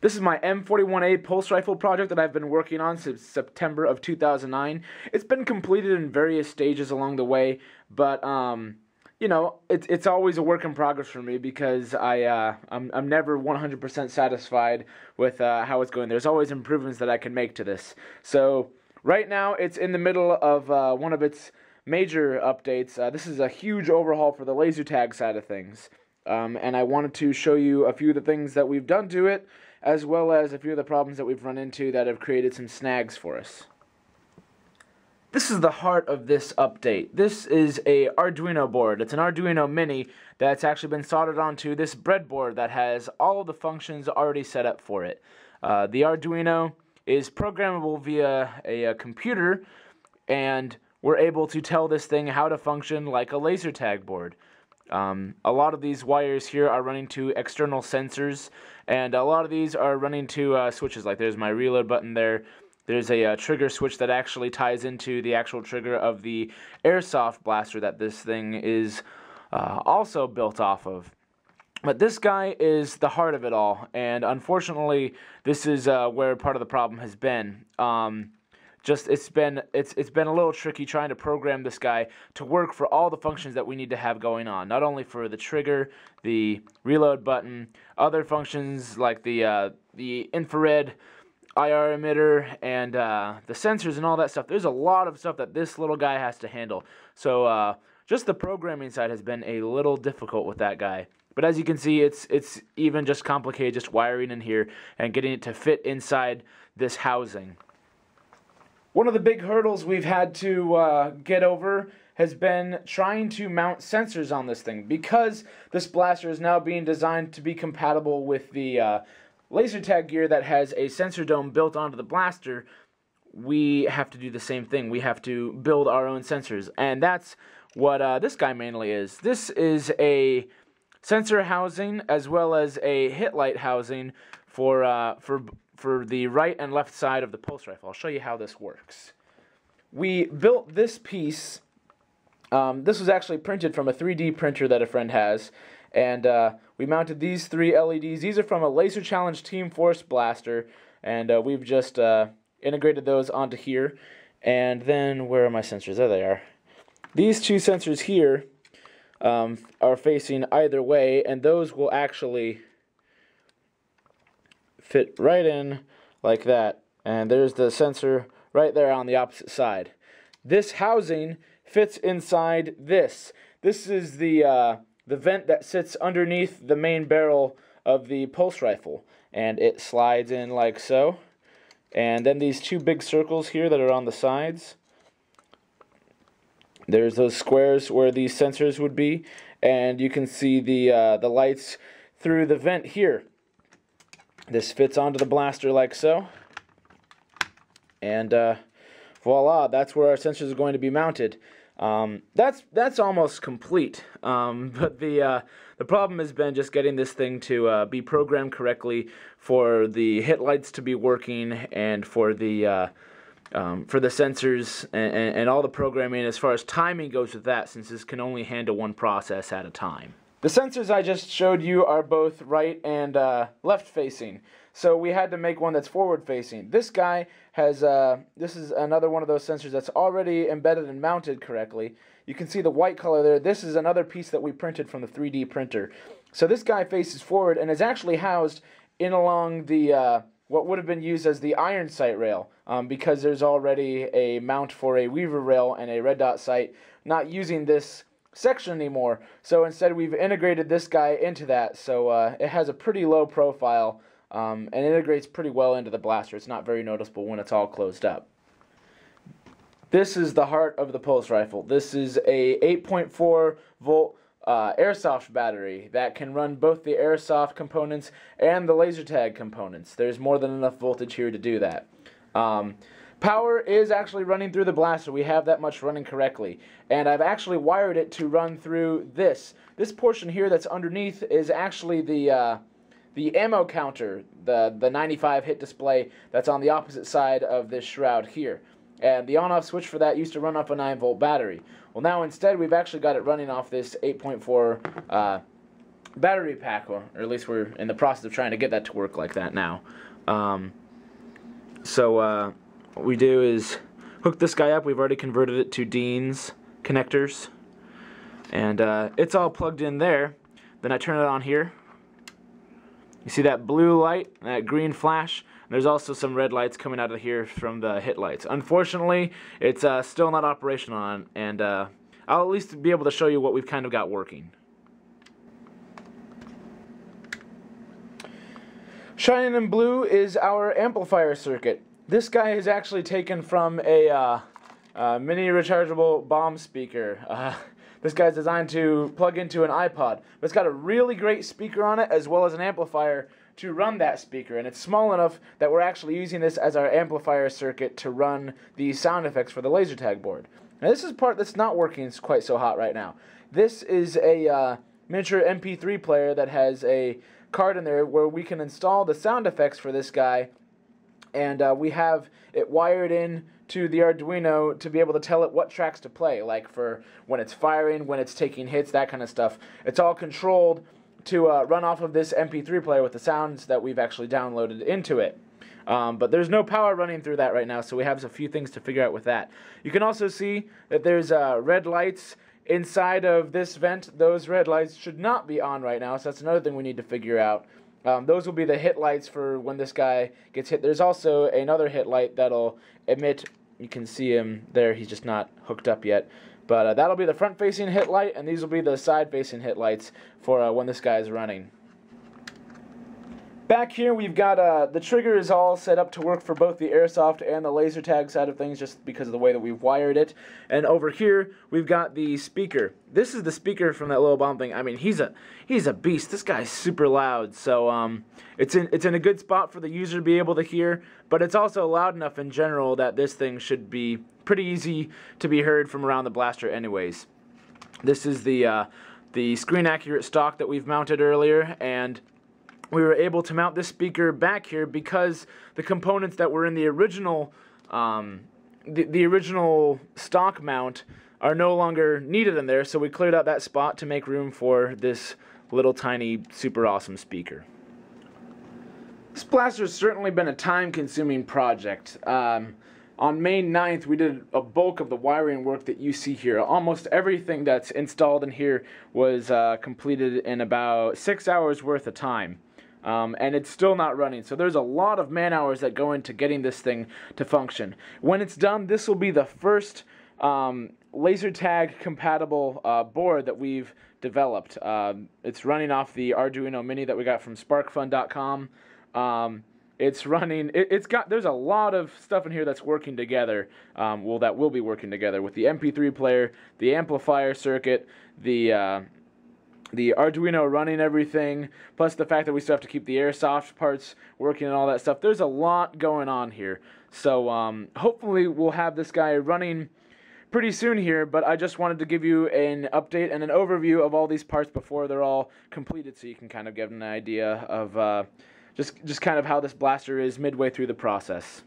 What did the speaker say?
This is my M41A Pulse Rifle project that I've been working on since September of 2009. It's been completed in various stages along the way, but you know, it's always a work in progress for me because I'm never 100% satisfied with how it's going. There's always improvements that I can make to this. So right now it's in the middle of one of its major updates. This is a huge overhaul for the laser tag side of things, and I wanted to show you a few of the things that we've done to it, as well as a few of the problems that we've run into that have created some snags for us. This is the heart of this update. This is a Arduino board. It's an Arduino Mini that's actually been soldered onto this breadboard that has all of the functions already set up for it. The Arduino is programmable via a computer, and we're able to tell this thing how to function like a laser tag board. A lot of these wires here are running to external sensors, and a lot of these are running to switches. Like there's my reload button there. There's a trigger switch that actually ties into the actual trigger of the Airsoft blaster that this thing is also built off of. But this guy is the heart of it all, and unfortunately this is where part of the problem has been. It's been a little tricky trying to program this guy to work for all the functions that we need to have going on. Not only for the trigger, the reload button, other functions like the infrared IR emitter and the sensors and all that stuff. There's a lot of stuff that this little guy has to handle. So just the programming side has been a little difficult with that guy. But as you can see, it's even just complicated, just wiring in here and getting it to fit inside this housing. One of the big hurdles we've had to get over has been trying to mount sensors on this thing. Because this blaster is now being designed to be compatible with the laser tag gear that has a sensor dome built onto the blaster, we have to do the same thing. We have to build our own sensors, and that's what this guy mainly is. This is a sensor housing as well as a hit light housing for the right and left side of the pulse rifle. I'll show you how this works. We built this piece. This was actually printed from a 3D printer that a friend has, and we mounted these three LEDs. These are from a Laser Challenge Team Force blaster, and we've just integrated those onto here. And then, where are my sensors? There they are. These two sensors here are facing either way, and those will actually fit right in like that. And there's the sensor right there on the opposite side. This housing fits inside this. This is the vent that sits underneath the main barrel of the pulse rifle, and it slides in like so. And then these two big circles here that are on the sides, there's those squares where these sensors would be, and you can see the lights through the vent here. This fits onto the blaster like so, and voila, that's where our sensors are going to be mounted. That's almost complete, but the problem has been just getting this thing to be programmed correctly for the hit lights to be working, and for the sensors and all the programming as far as timing goes with that, since this can only handle one process at a time. The sensors I just showed you are both right and left facing, so we had to make one that's forward facing. This guy has, this is another one of those sensors that's already embedded and mounted correctly. You can see the white color there. This is another piece that we printed from the 3D printer. So this guy faces forward and is actually housed in along the what would have been used as the iron sight rail, because there's already a mount for a Weaver rail and a red dot sight, not using this section anymore. So instead we've integrated this guy into that, so it has a pretty low profile and integrates pretty well into the blaster. It's not very noticeable when it's all closed up. This is the heart of the pulse rifle. This is a 8.4 volt Airsoft battery that can run both the Airsoft components and the laser tag components. There's more than enough voltage here to do that. Power is actually running through the blaster. We have that much running correctly. And I've actually wired it to run through this. This portion here that's underneath is actually the ammo counter, the 95 hit display that's on the opposite side of this shroud here. And the on-off switch for that used to run off a 9-volt battery. Well, now instead we've actually got it running off this 8.4 battery pack, or at least we're in the process of trying to get that to work like that now. So what we do is hook this guy up. We've already converted it to Dean's connectors, and it's all plugged in there. Then I turn it on here. You see that blue light, that green flash? There's also some red lights coming out of here from the hit lights. Unfortunately, it's still not operational, and I'll at least be able to show you what we've kind of got working. Shining in blue is our amplifier circuit. This guy is actually taken from a mini rechargeable bomb speaker. This guy's designed to plug into an iPod, but it's got a really great speaker on it as well as an amplifier to run that speaker, and it's small enough that we're actually using this as our amplifier circuit to run the sound effects for the laser tag board. Now this is part that's not working quite so hot right now. This is a miniature MP3 player that has a card in there where we can install the sound effects for this guy, and we have it wired in to the Arduino to be able to tell it what tracks to play, like for when it's firing, when it's taking hits, that kind of stuff. It's all controlled to run off of this MP3 player with the sounds that we've actually downloaded into it. But there's no power running through that right now, so we have a few things to figure out with that. You can also see that there's red lights inside of this vent. Those red lights should not be on right now, so that's another thing we need to figure out. Those will be the hit lights for when this guy gets hit. There's also another hit light that'll emit. You can see him there, he's just not hooked up yet. But that'll be the front-facing hit light, and these will be the side-facing hit lights for when this guy is running. Back here we've got, the trigger is all set up to work for both the Airsoft and the laser tag side of things just because of the way that we've wired it. And over here we've got the speaker. This is the speaker from that little bomb thing. I mean, he's a beast. This guy's super loud. So it's in a good spot for the user to be able to hear, but it's also loud enough in general that this thing should be pretty easy to be heard from around the blaster anyways. This is the screen accurate stock that we've mounted earlier, and we were able to mount this speaker back here because the components that were in the original the original stock mount are no longer needed in there, so we cleared out that spot to make room for this little tiny super awesome speaker. This blaster has certainly been a time-consuming project. On May 9th, we did a bulk of the wiring work that you see here. Almost everything that's installed in here was completed in about 6 hours worth of time. And it's still not running, so there's a lot of man hours that go into getting this thing to function. When it's done, this will be the first laser tag compatible board that we've developed. It's running off the Arduino Mini that we got from sparkfun.com. It's running, there's a lot of stuff in here that's working together, that will be working together with the MP3 player, the amplifier circuit, the Arduino running everything, plus the fact that we still have to keep the Airsoft parts working and all that stuff. There's a lot going on here. So hopefully we'll have this guy running pretty soon here, but I just wanted to give you an update and an overview of all these parts before they're all completed, so you can kind of get an idea of just kind of how this blaster is midway through the process.